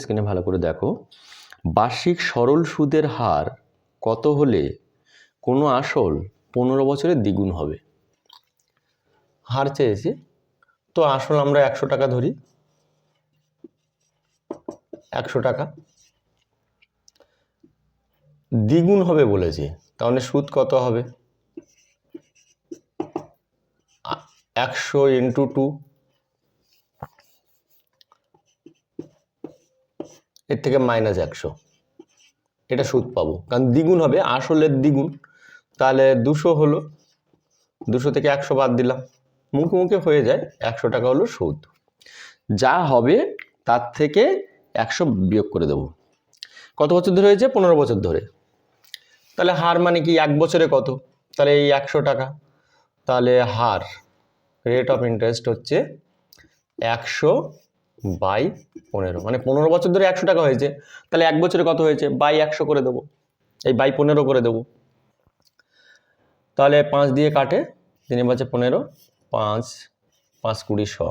স্ক্রিনে ভালো করে দেখো। বার্ষিক সরল সুদের হার কত হলে কোনো আসল 15 বছরে দ্বিগুণ হবে? হার চেয়েছি, তো আসল আমরা 100 টাকা ধরি, 100 টাকা। দ্বিগুণ হবে বলেছে, তাহলে সুদ কত হবে? 100 × 2, এর থেকে -100, এটা সুদ পাবো, কারণ দ্বিগুণ হবে, আসলের দ্বিগুণ। তাহলে 200 হলো, 200 থেকে 100 বাদ দিলাম, মুখে মুখে হয়ে যায়, 100 টাকা হলো সুদ। যা হবে তার থেকে 100 বিয়োগ করে দেবো। কত বছর ধরে হয়েছে? 15 বছর ধরে। তাহলে হার মানে কি 1 বছরে কত? তাহলে এই 100 টাকা, তাহলে হার রেট অফ ইন্টারেস্ট হচ্ছে 100/15, মানে 15 বছর ধরে 100 টাকা হয়েছে, তাহলে 1 বছরে কত হয়েছে? 100 করে দেবো, এই 15 করে দেবো। তাহলে 5 দিয়ে কাটে, 3 × 5 = 15, 5 5 20 100,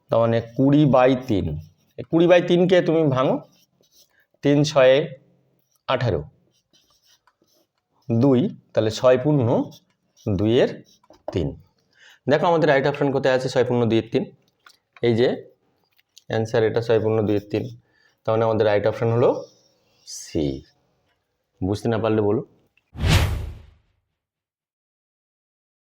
তার মানে 20/3। 20/3কে তুমি ভাঙো, 3 × 6 = 18, 2, তাহলে 6 × 2/3। দেখো আমাদের রাইট অপশন কোথায় আছে? 6 × 2/3, এই যে অ্যান্সার, এটা 6 × 2/3। তার মানে আমাদের রাইট অপশন হলো সি। বুঝতে না পারলে বলো।